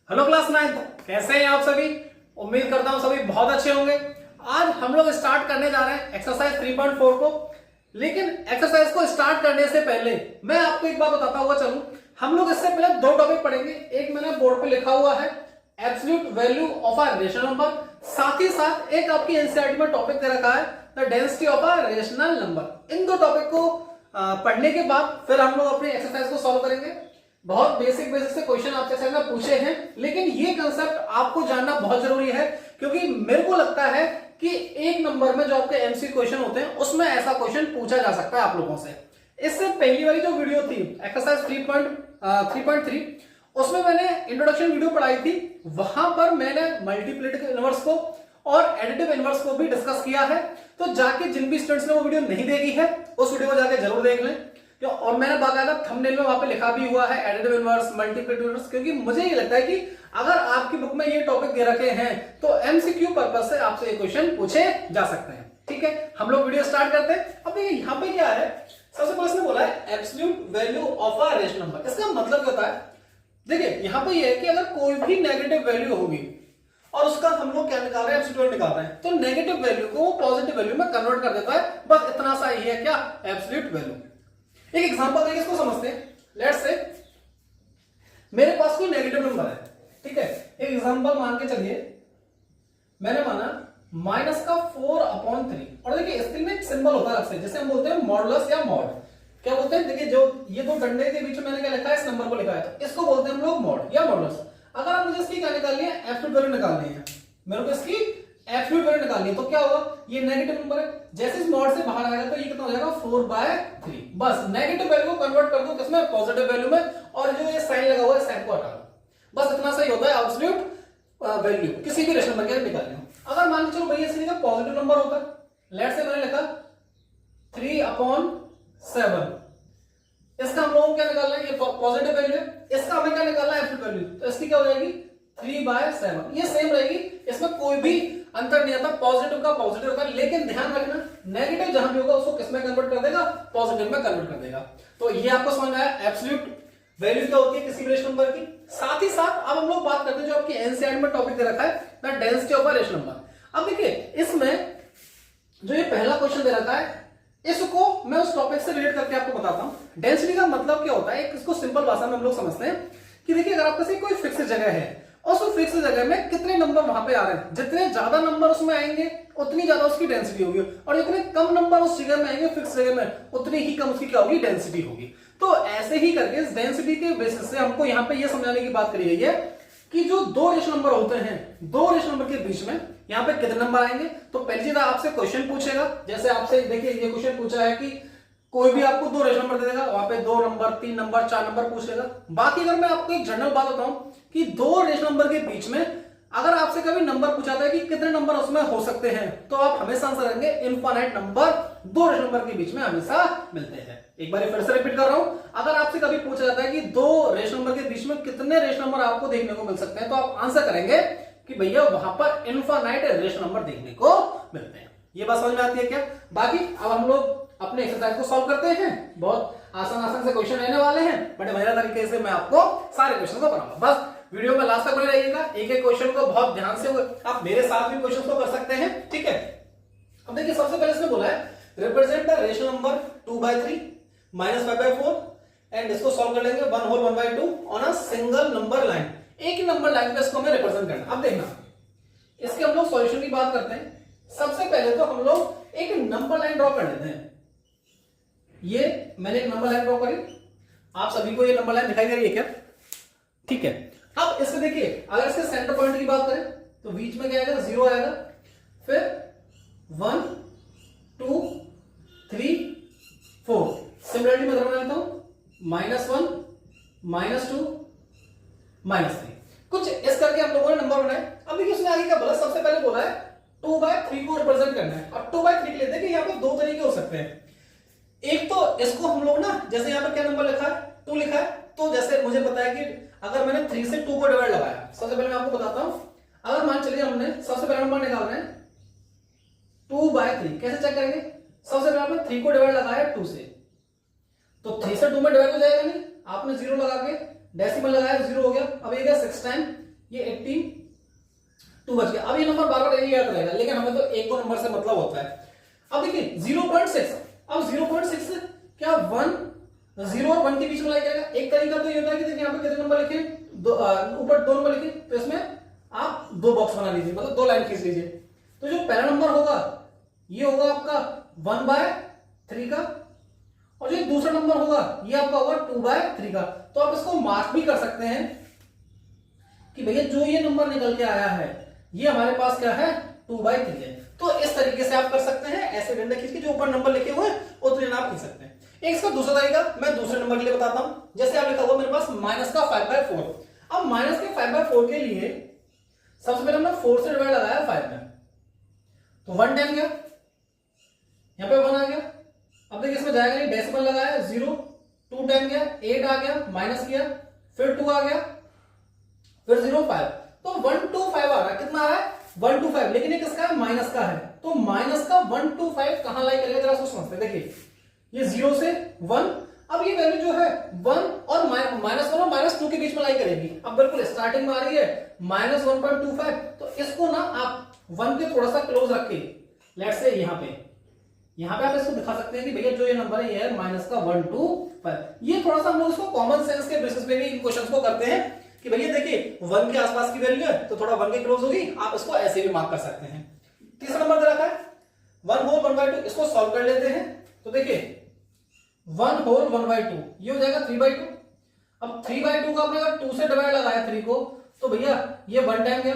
Hello class 9, कैसे हैं आप सभी। उम्मीद करता हूं सभी बहुत अच्छे होंगे। आज हम लोग स्टार्ट करने जा रहे हैं एक्सरसाइज 3.4 को। लेकिन एक्सरसाइज को स्टार्ट करने से पहले मैं आपको एक बात बताता हुआ चलूं। हम लोग इससे पहले दो टॉपिक पढ़ेंगे। एक मैंने बोर्ड पे लिखा हुआ है absolute value of a rational number, साथ ही साथ एक आपकी एनसीईआरटी में टॉपिक दे रखा है the density of a rational number. इन दो टॉपिक को पढ़ने के बाद फिर हम लोग अपनी एक्सरसाइज को सॉल्व करेंगे। बहुत बेसिक से क्वेश्चन आपके सामने पूछे हैं, लेकिन ये कंसेप्ट आपको जानना बहुत जरूरी है, क्योंकि मेरे को लगता है कि एक नंबर में जो आपके एमसी क्वेश्चन होते हैं उसमें ऐसा क्वेश्चन पूछा जा सकता है आप लोगों से। इससे पहली वाली जो वीडियो थी एक्सरसाइज 3.3 उसमें मैंने इंट्रोडक्शन वीडियो पढ़ाई थी। वहां पर मैंने मल्टीप्लिकेटिव इनवर्स को और एडिटिव इनवर्स को भी डिस्कस किया है। तो जाके जिन भी स्टूडेंट्स ने वो वीडियो नहीं देखी है उस वीडियो को जाके जरूर देख लें। और मैंने बाकायदा थंबनेल में वहां पे लिखा भी हुआ है एडिटिव इनवर्स, मल्टीप्लिकेटिव इनवर्स, क्योंकि मुझे ये लगता है कि अगर आपकी बुक में ये टॉपिक दे रखे हैं तो एमसीक्यू पर्पस से आपसे ये क्वेश्चन पूछे जा सकते हैं। ठीक है, हम लोग वीडियो स्टार्ट करते हैं। अब देखिए यहाँ पे क्या है, सबसे पहले इसने बोला है absolute value of a rational number. इसका मतलब क्या होता है, देखिए यहाँ पे ये है कि अगर कोई भी नेगेटिव वैल्यू होगी और उसका हम लोग क्या निकाल रहे हैं, एब्सोल्यूट निकाल रहे हैं, तो नेगेटिव वैल्यू को पॉजिटिव वैल्यू में कन्वर्ट कर देता है। बस इतना सा ही है क्या, एब्सोल्यूट वैल्यू। एक एग्जांपल देखिए, इसको समझते हैं। लेट्स से मेरे पास कोई नेगेटिव नंबर है, ठीक है। एक एग्जांपल मान के चलिए, मैंने माना -4/3। और देखिए इसके लिए एक सिंबल होता है, जैसे हम बोलते हैं मॉडुलस या मॉड। क्या बोलते हैं, देखिए जो ये दो डंडे के बीच में मैंने क्या लिखा है, इस नंबर को लिखा है, तो इसको बोलते हैं हम लोग मॉड या मॉडुलस। अगर आप मुझे इसकी क्या निकालनी है, एब्सोल्यूट वैल्यू निकालनी है, मेरे को इसकी एब्सोल्यूट वैल्यू निकालनी है, तो क्या होगा, ये नेगेटिव नंबर है, जैसे इस मॉड से बाहर आएगा तो ये कितना हो जाएगा, 4/3। बस नेगेटिव वैल्यू को कन्वर्ट कर दो किसमें, पॉजिटिव वैल्यू में, और जो ये साइन लगा हुआ है साइन को हटा दो। बस इतना सही होता है एब्सोल्यूट वैल्यू किसी भी रेशनल नंबर के निकालनी हो। अगर मान के चलो भैया इसके लिए पॉजिटिव नंबर होता है, लेट्स से मैंने लिखा 3/7, इसका हम लोगों को क्या निकालना है, ये पॉजिटिव वैल्यू है, इसका हमें क्या निकालना है, एब्सोल्यूट वैल्यू, तो इसकी क्या हो जाएगी 3/7। ये सेम रहेगी, इसमें कोई भी अंतर नहीं आता, पॉजिटिव का पॉजिटिव होगा। लेकिन ध्यान रखना, नेगेटिव जहां भी होगा उसको किसमें कन्वर्ट कर देगा, पॉजिटिव में कन्वर्ट कर देगा। तो ये आपको समझ में आया एब्सोल्यूट वैल्यू क्या होती है किसी भी रेशनल नंबर की। साथ ही साथ अब हम लोग बात करते हैं जो आपकी एनसीईआरटी में टॉपिक दे रखा है the density of a rational number. अब देखिए इसमें जो ये पहला क्वेश्चन दे रखा है, इसको मैं उस टॉपिक से रिलेट करके आपको बताता हूं। डेंसिटी का मतलब क्या होता है, इसको सिंपल भाषा में हम लोग समझते हैं कि देखिए अगर आपके कोई फिक्स जगह है और उस फिक्स जगह में कितने नंबर वहां पे आ रहे हैं, जितने ज्यादा नंबर उसमें आएंगे उतनी ज्यादा उसकी डेंसिटी होगी, और जितने कम नंबर उस जगह में आएंगे फिक्स जगह में, उतनी ही कम उसकी क्या होगी, डेंसिटी होगी। तो ऐसे ही करके इस डेंसिटी के बेसिस से हमको यहाँ पे ये समझाने की बात करी गई है कि जो दो रेशनल नंबर होते हैं, दो रेशनल नंबर के बीच में यहाँ पे कितने नंबर आएंगे। तो पहली चीज आपसे क्वेश्चन पूछेगा, जैसे आपसे देखिए ये क्वेश्चन पूछा है कि कोई भी आपको दो रेशनल नंबर दे देगा, वहां पे 2 नंबर, 3 नंबर, 4 नंबर पूछ लेगा। बाकी अगर मैं आपको एक जनरल बात बताऊं कि दो रेशनल नंबर के बीच में अगर आपसे कभी नंबर पूछा था कि कितने नंबर उसमें हो सकते हैं, तो आप हमेशा आंसर करेंगे इनफाइनाइट नंबर दो रेशनल नंबर के बीच में हमेशा मिलते हैं। एक बार फिर से रिपीट कर रहा हूं, अगर आपसे कभी पूछा जाता है कि दो रेशनल नंबर के बीच में कितने रेशनल नंबर आपको देखने को मिल सकते हैं, तो आप आंसर करेंगे कि भैया वहां पर इनफाइनाइट रेशनल नंबर देखने को मिलते हैं। ये बात समझ में आती है क्या। बाकी अब हम लोग अपने एक्सरसाइज को सॉल्व करते हैं। बहुत आसान से क्वेश्चन रहने वाले हैं, बड़े मजेदार तरीके से मैं आपको सारे क्वेश्चन को बनाऊंगा। बस वीडियो में लास्ट तक बने रहिएगा, एक एक क्वेश्चन को बहुत ध्यान से आप मेरे साथ भी क्वेश्चन को कर सकते हैं, ठीक है। अब देखिए सबसे पहले इसने बोला है represent the rational number 2/3 -5/4 and इसको सॉल्व कर लेंगे 1/2 on a single number line. एक ही नंबर लाइन पे इसको हमें रिप्रेजेंट करना। अब देखना इसके हम लोग सॉल्यूशन की बात करते हैं। सबसे पहले तो हम लोग एक नंबर लाइन ड्रॉ कर लेते हैं। ये मैंने एक नंबर लाइन ड्रॉ करी, आप सभी को ये नंबर लाइन दिखाई दे रही है क्या, ठीक है। अब इससे देखिए अगर इसके सेंटर पॉइंट की बात करें तो बीच में क्या आएगा, 0 आएगा, फिर 1 2 3 4। सिमिलरिटी में बना लेता हूं -1 -2 -3, कुछ इस करके हम लोगों ने नंबर बनाए। अब देखिए उसने आगे क्या बोला, सबसे पहले बोला है 2/3 को रिप्रेजेंट करना है। अब 2/3 के लिए देखिए यहाँ पे दो तरीके हो सकते हैं। एक तो इसको हम लोग ना, जैसे यहाँ पे क्या नंबर लिखा है, 2 लिखा है, तो जैसे मुझे पता है कि अगर मैंने 3 से 2 को डिवाइड लगाया, सबसे पहले मैं आपको बताता हूं। अगर मान चलिए हमने सबसे पहला नंबर निकाल रहे हैं 2/3, कैसे चेक करेंगे, सबसे पहले आपने 3 को डिवाइड लगाया 2 से, तो 3 से 2 में डिवाइड हो जाएगा नहीं, आपने 0 लगा के डेसिमल लगाया 0 हो गया। अब ये 6 टाइम ये 82 बच गया। अब ये नंबर बार बार यही याद रहेगा, लेकिन हमें तो एक दो नंबर से मतलब होता है। अब देखिए 0.6, अब 0.6 क्या 1 0 और 1 के बीच में लाया जाएगा। एक तरीका तो ये होता है कि देखिए यहाँ पे कितने नंबर लिखे, ऊपर 2 नंबर लिखे, तो इसमें आप 2 बॉक्स बना लीजिए, मतलब 2 लाइन खींच लीजिए। तो जो पहला नंबर होगा ये होगा आपका 1/3 का, और जो दूसरा नंबर होगा ये आपका होगा 2/3 का। तो आप इसको मार्क भी कर सकते हैं कि भैया जो ये नंबर निकल के आया है ये हमारे पास क्या है 2/3 है। तो इस तरीके से आप कर सकते हैं, ऐसे डंडे खींच के जो ऊपर नंबर लिखे हुए हैं उतने आप खींच सकते हैं। एक इसका दूसरा तरीका मैं दूसरे नंबर के लिए बताता हूं। जैसे आप लिखा हुआ मेरे पास माइनस का 5/4। अब माइनस के 5/4 के लिए सबसे पहले हमने 4 से डिवाइड लगाया 5 में, तो 1 टाइम गया, यहां पे 1 आ गया। अब देखिए इसमें जाएगा नहीं, डेसिमल लगाया 0, 2 टाइम गया, 8 आ गया, माइनस किया, फिर 2 आ गया, फिर 0 5, तो 1 2 5 आ रहा है। कितना आ रहा है 1 2 5, लेकिन ये किसका है माइनस का है। तो माइनस का 1 2 5 कहां लाई करेगा जरा समझते हैं। देखिए ये 0 से 1, अब ये वैल्यू जो है 1 और -1 और -2 के बीच में लाई करेगी। अब बिल्कुल स्टार्टिंग में आ रही है -1.25, तो इसको ना आप 1 के थोड़ा सा क्लोज रखे, लेट्स से यहां पे आप इसको दिखा सकते हैं कि भैया जो ये नंबर है ये है माइनस का 1 2 5। ये थोड़ा सा हम लोग इसको कॉमन सेंस के बेसिस पे भी इन क्वेश्चंस को करते हैं कि भैया देखिए 1 के आसपास की वैल्यू है तो थोड़ा 1 के क्लोज होगी, आप इसको ऐसे भी मार्क कर सकते हैं। तीसरा नंबर दे रखा है 1 होल 1/2, इसको सॉल्व कर लेते हैं। तो देखिए 1 होल 1/2 ये हो जाएगा 3/2। अब 3/2 का आपने अगर 2 से डिवाइड लगाया 3 को, तो भैया ये 1 टाइम गया,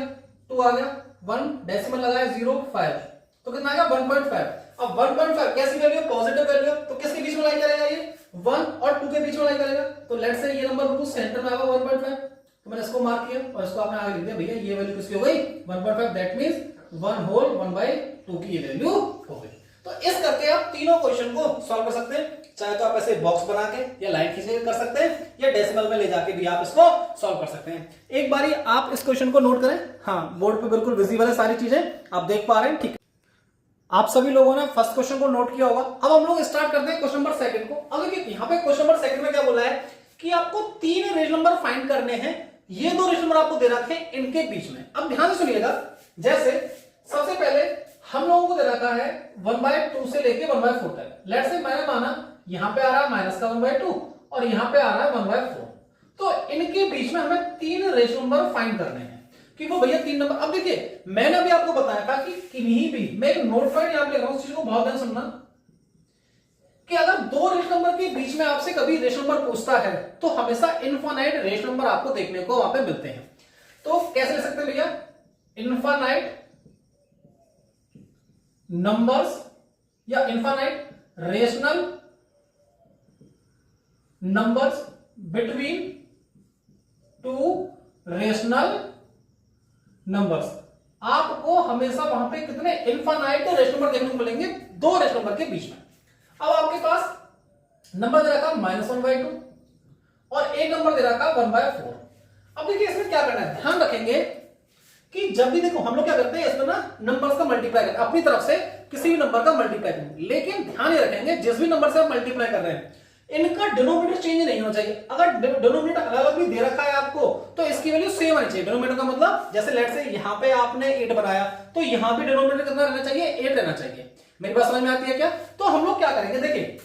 2 आ गया, 1 डेसिमल लगाया 0 5, तो कितना आ गया 1.5। अब 1.5 कैसी वैल्यू है पॉजिटिव वैल्यू, तो किसके बीच में लाई करेगा ये 1 और 2 के बीच में लाई करेगा। तो लेट्स से ये नंबर बिल्कुल सेंटर में आएगा 1.5, तो मैंने इसको मार्क किया और इसको आपने आगे लिख दिया भैया ये वैल्यू किसकी हो गई 1.5, दैट मींस 1 होल 1/2 की ये वैल्यू हो गई। तो इस करके आप तीनों क्वेश्चन को सॉल्व कर सकते हैं, चाहे तो आप ऐसे बॉक्स बना के या लाइन खींच के कर सकते हैं, या डेसिमल में ले जाके भी आप इसको सॉल्व कर सकते हैं। एक बारी आप इस क्वेश्चन को नोट करें, हाँ बोर्ड पे बिल्कुल विजिबल है, सारी चीजें आप देख पा रहे हैं, ठीक है। आप सभी लोगों ने फर्स्ट क्वेश्चन को नोट किया होगा। अब हम लोग स्टार्ट करते हैं क्वेश्चन नंबर सेकंड को। अब देखिए यहाँ पे क्वेश्चन नंबर सेकंड में क्या बोला है कि आपको 3 रेशनल नंबर फाइंड करने हैं, ये 2 रेशनल नंबर आपको दे रखे हैं इनके बीच में। अब ध्यान से सुनिएगा, जैसे सबसे पहले हम लोगों को दे रखा है 1/2 से लेके 1/4 तक। लेट्स से मैंने माना यहां पे आ रहा है माइनस का 1/2 और यहां पे आ रहा है 1/4, तो इनके बीच में हमें 3 रेशनल नंबर फाइंड करने हैं कि वो भैया 3 नंबर। अब देखिए मैंने अभी आपको बताया था कि किन्हीं भी, मैं एक नोट पॉइंट यहां पे लिख रहा हूं, इस चीज को बहुत ध्यान सुनना कि अगर 2 रेशनल नंबर के बीच में आपसे कभी रेशनल नंबर पूछता है तो हमेशा इनफाइनाइट रेशनल नंबर आपको देखने को वहां पे मिलते हैं। तो कैसे लिख सकते हैं भैया इनफाइनाइट नंबर्स या infinite rational numbers between 2 rational numbers. आपको हमेशा वहां पे कितने इनफाइनाइट रेशनल नंबर देखने को मिलेंगे 2 रेशनल नंबर के बीच में। अब आपके पास नंबर दे रखा -1/2 और एक नंबर दे रखा 1/4। अब देखिए इसमें क्या करना है, ध्यान रखेंगे कि जब भी देखो हम लोग क्या करते हैं इसमें ना नंबर्स का मल्टीप्लाई करते हैं अपनी तरफ से, किसी भी नंबर का मल्टीप्लाई करेंगे, लेकिन ध्यान ये रखेंगे जिस भी नंबर से आप मल्टीप्लाई कर रहे हैं इनका डिनोमिनेटर चेंज नहीं होना चाहिए। अगर डिनोमिनेटर अलग अलग भी दे रखा है आपको तो इसकी वैल्यू सेम आनी चाहिए। डिनोमिनेटर का मतलब जैसे लेट्स से यहां पे आपने 8 बनाया तो यहां पे डिनोमिनेटर कितना रहना चाहिए 8 रहना चाहिए। मेरी बात समझ में आती है क्या? तो हम लोग क्या करेंगे, देखिए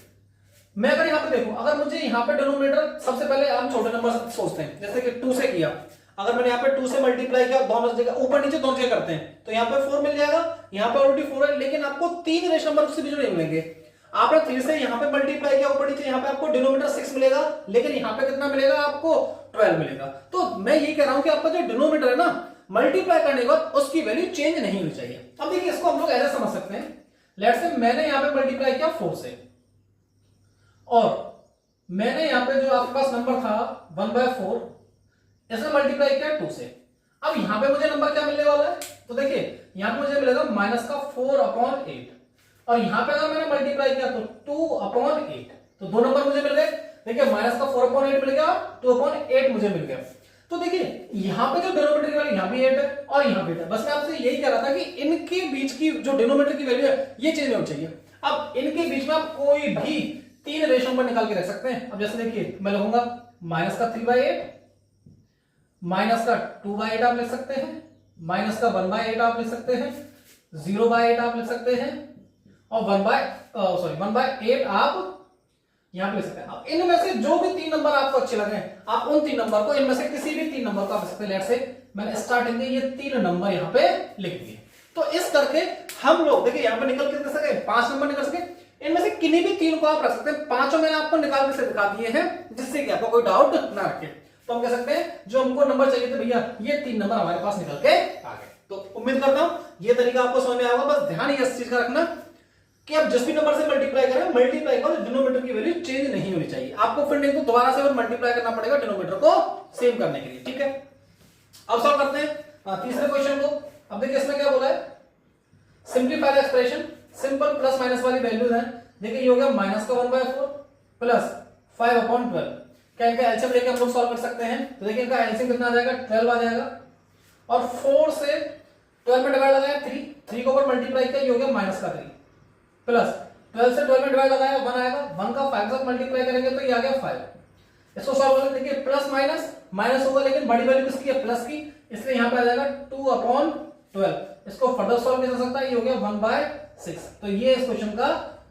मैं अगर यहां पे देखूं, अगर मुझे यहां पे डिनोमिनेटर सबसे पहले हम छोटे नंबर से सोचते हैं, जैसे कि 2 से किया, अगर मैंने यहाँ पे 2 से मल्टीप्लाई किया दोनों जगह ऊपर नीचे दोनों जगह करते हैं तो यहाँ पे 4 मिल जाएगा, यहाँ पे ऑलरेडी 4 है, लेकिन आपको 3 रेशनल नंबर उससे बीच में नहीं मिलेंगे। आपने 3 से यहाँ पे मल्टीप्लाई किया ऊपर नीचे, यहाँ पे आपको डिनोमिनेटर 6 मिलेगा, लेकिन यहाँ पे कितना मिलेगा आपको 12 मिलेगा। तो मैं ये कह रहा हूं कि आपका जो डिनोमिनेटर है ना मल्टीप्लाई करने के बाद उसकी वैल्यू चेंज नहीं होनी चाहिए। अब देखिए इसको हम लोग ऐसे समझ सकते हैं, लेट्स से मैंने यहाँ पे मल्टीप्लाई किया 4 से और मैंने यहाँ पे जो आपके पास नंबर था 1/4 इसमें मल्टीप्लाई किया 2 से। अब यहां पे मुझे नंबर क्या मिलने वाला है, तो देखिए यहां पे मुझे मिलेगा -4/8 और यहां पे अगर मैंने मल्टीप्लाई किया तो 2/8, तो 2 नंबर मुझे मिल गए। देखिए -4/8 मिल गया, 2/8 मुझे मिल गया। तो देखिए यहां पे जो डिनोमिनेटर की वैल्यू यहां भी 8 है और यहां भी 8 है। बस मैं आपसे यही कह रहा था कि इनके बीच की जो डिनोमिनेटर की वैल्यू है ये चेंज होनी चाहिए। अब इनके बीच में आप कोई भी 3 रेशनल नंबर निकाल के रख सकते हैं। अब जैसे देखिए मैं लिखूंगा -3/8 माइनस का 2/8 आप लिख सकते हैं, माइनस का 1/8 आप लिख सकते हैं, 0/8 आप लिख सकते हैं, और 1/8 आप यहां पे लिख सकते हैं। अब इनमें से जो भी 3 नंबर आपको अच्छे लगे आप उन 3 नंबर को, इनमें से किसी भी 3 नंबर को आप लिख सकते हैं। लेट से मैंने स्टार्टिंग में ये 3 नंबर यहां पे लिख दिए। तो इस करके हम लोग देखिए यहां पे निकल के दे सके 5 नंबर निकल सके, इनमें से किन्हीं भी 3 को आप रख सकते हैं। पांचों मैंने आपको निकाल के से दिखा दिए हैं जिससे कि आपको कोई डाउट ना रखे। तो हम कह सकते हैं जो हमको नंबर चाहिए थे भैया ये 3 नंबर हमारे पास निकल के आ गए। तो उम्मीद करता हूं ये तरीका आपको समझ में आएगा। बस ध्यान इस चीज का रखना कि आप जिस भी नंबर से मल्टीप्लाई करें, मल्टीप्लाई करो डिनोमिनेटर की वैल्यू चेंज नहीं होनी चाहिए। आपको फिर नहीं तो दोबारा से और मल्टीप्लाई करना पड़ेगा डिनोमिनेटर को सेम करने के लिए, ठीक है। अब सॉल्व करते हैं तीसरे क्वेश्चन को। अब देखिए इसमें क्या बोला है, simplify the expression, simple plus minus वाली वैल्यूज हैं। देखिए ये हो गया माइनस का 1/4 प्लस 5/12। क्या इनका एलसीएम लेके हम लोग सॉल्व कर सकते हैं। तो देखिए इनका एलसीएम कितना आ जाएगा, 12 आ जाएगा, और 4 से 12 में डिवाइड लगाया 3 को ऊपर मल्टीप्लाई किया, ये हो गया माइनस का 3 प्लस 12 से 12 में डिवाइड लगाया 1 आएगा, 1 का 5 से मल्टीप्लाई करेंगे तो ये आ गया 5। इसको सॉल्व करें, देखिए प्लस माइनस माइनस होगा लेकिन बड़ी वैल्यू किसकी है, प्लस की, इसलिए यहां पे आ जाएगा 2/12। इसको फर्दर सॉल्व किया जा सकता है, ये हो गया 1/6। तो ये इस क्वेश्चन का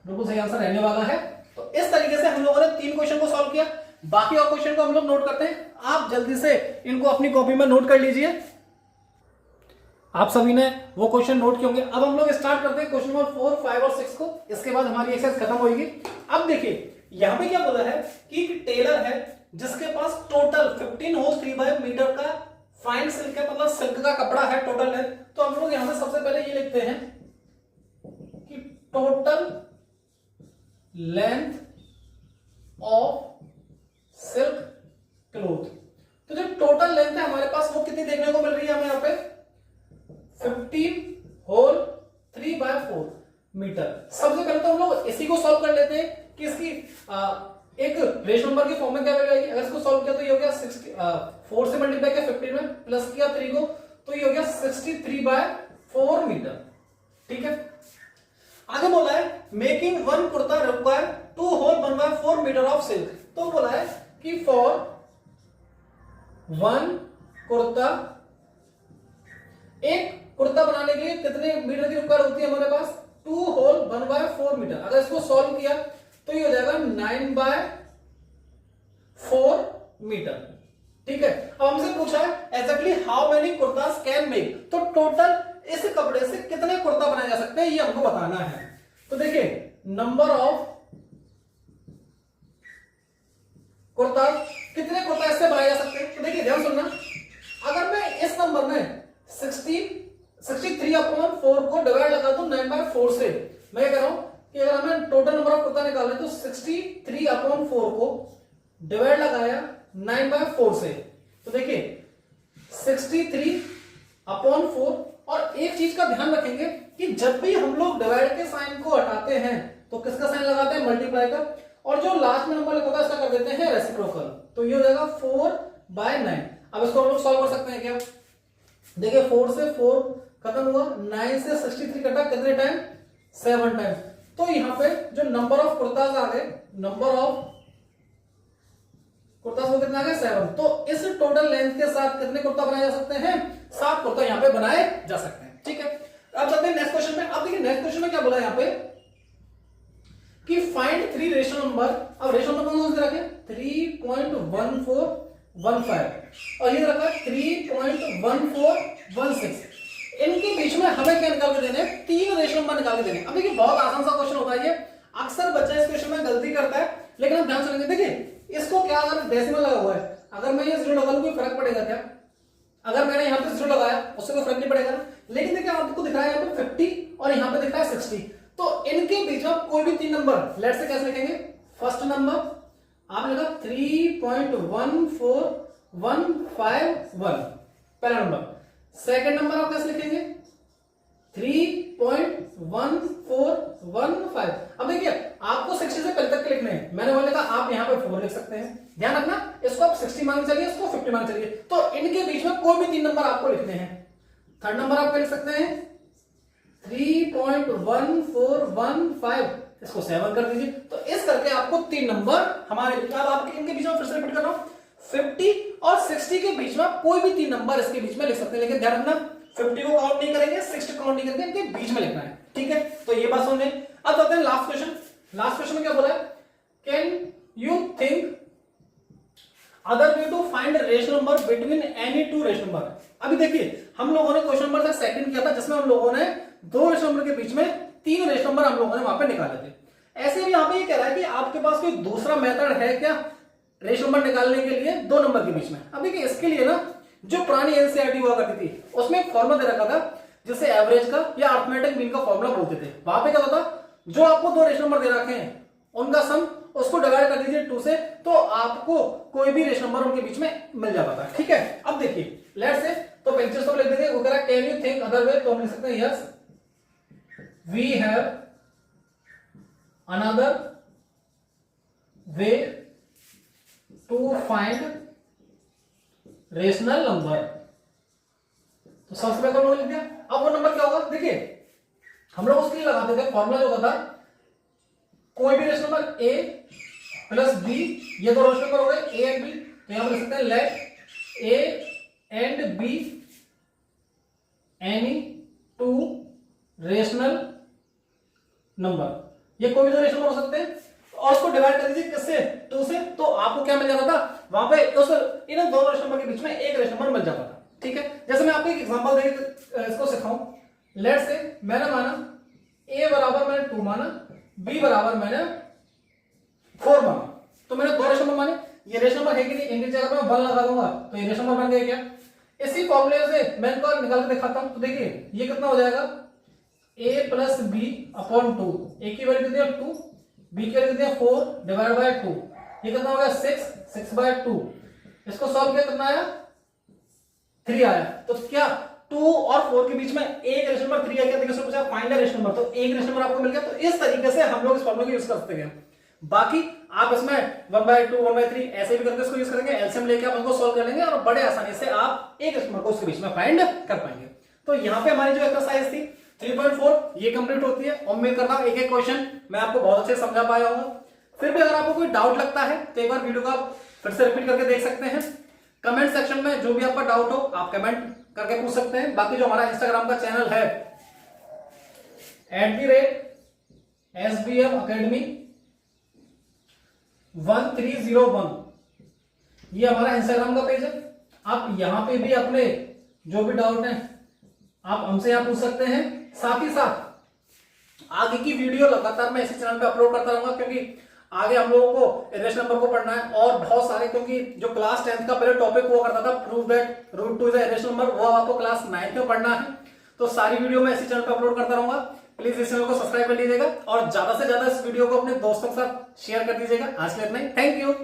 बिल्कुल सही आंसर रहने वाला है। तो इस तरीके से हम लोगों ने 3 क्वेश्चन को सॉल्व किया। बाकी और क्वेश्चन को हम लोग नोट करते हैं, आप जल्दी से इनको अपनी कॉपी में नोट कर लीजिए। आप सभी ने वो क्वेश्चन नोट किए होंगे। अब हम लोग स्टार्ट करते हैं क्वेश्चन नंबर 4, 5 और 6 को। इसके बाद हमारी एक्सरसाइज खत्म होगी। अब देखिए यहां पे क्या बोला है कि टेलर है जिसके पास टोटल 15 होल 3/5 मीटर का फाइन सिल्क है, मतलब सिल्क का कपड़ा है टोटल है। तो हम लोग यहां पे सबसे पहले ये लिखते हैं कि total length of silk cloth. तो जो टोटल लेंथ है हमारे पास वो कितनी देखने को मिल रही है हमें यहाँ पे, 15 होल 3/4 मीटर। सबसे पहले तो हम लोग इसी को सॉल्व कर लेते हैं कि इसकी एक रेशो नंबर की फॉर्म में क्या वैल्यू आएगी। अगर इसको सॉल्व किया तो ये हो गया 4 से मल्टीप्लाई किया 15 में, प्लस किया 3 को, तो ये हो गया 63/4 मीटर, ठीक है। आगे बोला है making 1 kurta require 2 whole 1/4 metre of silk. तो बोला है कि फॉर 1 कुर्ता, एक कुर्ता बनाने के लिए कितने मीटर की रिक्वायर होती है हमारे पास, 2 होल 1/4 मीटर। अगर इसको सॉल्व किया तो ये हो जाएगा 9/4 मीटर, ठीक है। अब हमसे पूछा है exactly how many kurtas can make. तो टोटल इस कपड़े से कितने कुर्ता बनाए जा सकते हैं ये हमको बताना है। तो देखिए नंबर ऑफ कुर्ता, कितने कुर्ता इससे बनाए जा सकते हैं। तो देखिए ध्यान सुनना, अगर मैं इस नंबर में 63/4 को डिवाइड लगा दूं 9/4 से, मैं कह रहा हूं कि अगर हमें टोटल नंबर ऑफ कुर्ता निकालना है तो 63/4 को डिवाइड लगाया 9/4 से, तो देखिए 63/4। और एक चीज का ध्यान रखेंगे कि जब भी हम लोग डिवाइड के साइन को हटाते हैं तो किसका साइन लगाते हैं, मल्टीप्लाई का, और जो लास्ट में नंबर लिखा होता है इसका कर देते हैं रेसिप्रोकल। तो ये हो जाएगा 4/9। अब इसको हम लोग सॉल्व कर सकते हैं क्या, देखिए 4 से 4 खत्म हुआ, 9 से 63 कटा, कितने टाइम, 7 टाइम। तो यहां पे जो नंबर ऑफ कुर्ताज आ गए, नंबर ऑफ कुर्ताज वो कितना आ गया, 7। तो इस टोटल लेंथ के साथ कितने कुर्ता बनाए जा सकते हैं, 7 कुर्ता यहां पे बनाए जा सकते हैं, ठीक है। अब चलते हैं नेक्स्ट क्वेश्चन में। अब देखिए नेक्स्ट क्वेश्चन में क्या बोला यहां पे कि फाइंड 3 रेशो नंबर। अब रेशो नंबर कौन से रखे, 3.1415 और ये रखा 3.1416। इनके बीच में हमें क्या निकाल के देने, 3 रेशो नंबर निकाल के देने। अब देखिए बहुत आसान सा क्वेश्चन होता है ये, अक्सर बच्चा इस क्वेश्चन में गलती करता है, लेकिन हम ध्यान से लेंगे। देखिए इसको क्या, अगर डेसिमल लगा हुआ है, अगर मैं ये 0 लगा लूं कोई फर्क पड़ेगा क्या, अगर मैंने यहां पे 0 लगाया उससे कोई फर्क नहीं पड़ेगा ना। लेकिन देखिए आपको दिख रहा है यहाँ पे 50 और यहाँ पे दिख रहा है 60। तो इनके बीच में कोई भी 3 नंबर लेट से कैसे लिखेंगे, फर्स्ट नंबर आप लिखा 3.14151 पहला नंबर, सेकंड नंबर आप कैसे लिखेंगे 3.1415। अब देखिए आपको 60 से पहले तक लिखने हैं, मैंने बोला था आप यहां पे 4 लिख सकते हैं, ध्यान रखना। इसको आप 60 मान चलिए, इसको 50 मान चलिए। तो इनके बीच में कोई भी 3 नंबर आपको लिखने हैं। थर्ड नंबर आप क्या लिख सकते हैं 3.1415, इसको 7 कर दीजिए। तो इस करके आपको 3 नंबर हमारे, अब आपके इनके बीच में फिर से रिपीट कर रहा हूं, 50 और 60 के बीच में आप कोई भी 3 नंबर इसके बीच में लिख सकते हैं, लेकिन ध्यान रखना 50 को काउंट नहीं करेंगे, 60 को काउंट नहीं करेंगे, इनके बीच में लिखना है, ठीक है। तो ये बात समझे। अब आते हैं लास्ट क्वेश्चन। लास्ट क्वेश्चन में क्या बोला है, can you think other way to find rational number between any two rational number. अभी देखिए हम लोगों ने क्वेश्चन नंबर से सेकंड किया था, जिसमें हम लोगों ने 2 रेशनल नंबर के बीच में 3 रेशनल नंबर हम लोगों ने वहां पे निकाले थे। ऐसे भी यहाँ पे ये कह रहा है कि आपके पास कोई दूसरा मेथड है क्या रेशनल नंबर निकालने के लिए 2 नंबर के बीच में। अब देखिए इसके लिए ना जो पुरानी एनसीईआरटी हुआ करती थी उसमें एक फॉर्मूला दे रखा था, जिसे एवरेज का या अरिथमेटिक मीन का फॉर्मूला बोलते थे। वहां पे क्या होता, जो आपको 2 रेशनल नंबर दे रखे हैं उनका सम उसको डिवाइड कर दीजिए 2 से, तो आपको कोई भी रेशनल नंबर उनके बीच में मिल जाता था, ठीक है। अब देखिए लेट्स से तो पिक्चर्स तो लिख देंगे, वो कह रहा है can you think other way, तो हम लिख सकते हैं yes we have another way to find rational number. तो सबसे पहले हम लिख दिया। अब वो नंबर क्या होगा, देखिए हम लोग उसके लिए लगाते थे फॉर्मूला जो होता था, कोई भी rational number a plus b, ये 2 रेशनल नंबर हो गए a एंड b, तो यहां पर लिख सकते हैं let a and b any 2 rational number. ये कोई भी 2 रेशनल नंबर हो सकते हैं और उसको डिवाइड कर दीजिए किससे, 2 से, तो आपको क्या मिल जाता था वहां पे उस इन 2 रेशनल नंबर के बीच में एक रेशनल नंबर मिल जाता था, ठीक है। जैसे मैं आपको एक एग्जांपल देके इसको सिखाऊं, लेट्स से मैंने माना a बराबर मैंने 2 माना, b बराबर मैंने 4 माना, तो मैंने 2 रेशनल नंबर माने। ये रेशनल नंबर है कि नहीं, इनकी जगह मैं 1 लगा दूंगा तो ये रेशनल नंबर बन गया क्या। इसी फॉर्मूले से मैं इनको निकाल के दिखाता हूं, तो देखिए ये कितना हो जाएगा a plus B upon 2, a की वैल्यू कितनी है 2, b की वैल्यू कितनी है 4 डिवाइड बाय 2, ये कितना हो गया 6 बाय 2। इसको सॉल्व किया कितना आया 3 आया। तो क्या 2 और 4 के बीच में एक रेशनल नंबर 3 आ गया, देखिए पूछा फाइंड रेशनल नंबर, तो एक रेशनल नंबर आपको मिल गया। तो इस तरीके से हम लोग इस फॉर्मूले को यूज कर सकते हैं। बाकी आप इसमें 1/2 1/3 ऐसे भी करके इसको यूज करेंगे, एलसीएम लेके आप उसको सॉल्व कर लेंगे और बड़े आसानी से आप एक रेशनल नंबर को उसके बीच में फाइंड कर पाएंगे। तो यहाँ पे हमारी जो एक्सरसाइज थी 3.4 ये कंप्लीट होती है। उम्मीद करता हूं एक क्वेश्चन मैं आपको बहुत अच्छे से समझा पाया हूँ। फिर भी अगर आपको कोई डाउट लगता है तो एक बार वीडियो को आप फिर से रिपीट करके देख सकते हैं। कमेंट सेक्शन में जो भी आपका डाउट हो आप कमेंट करके पूछ सकते हैं। बाकी जो हमारा इंस्टाग्राम का चैनल है @SBM Academy 1301, ये हमारा इंस्टाग्राम का पेज है। आप यहां पे भी अपने जो भी डाउट है आप हमसे यहां पूछ सकते हैं। साथ ही साथ आगे की वीडियो लगातार मैं इसी चैनल पे अपलोड करता रहूंगा, क्योंकि आगे हम लोगों को रेशनल नंबर को पढ़ना है और बहुत सारे, क्योंकि जो क्लास 10th का पहले टॉपिक हुआ करता था prove that root 2 is a rational number, वो आपको क्लास 9th में पढ़ना है। तो सारी वीडियो मैं इसी चैनल पे अपलोड करता रहूंगा। प्लीज इस चैनल को सब्सक्राइब कर लीजिएगा और ज्यादा से ज्यादा इस वीडियो को अपने दोस्तों के साथ शेयर कर दीजिएगा। आज के लिए इतना ही, थैंक यू।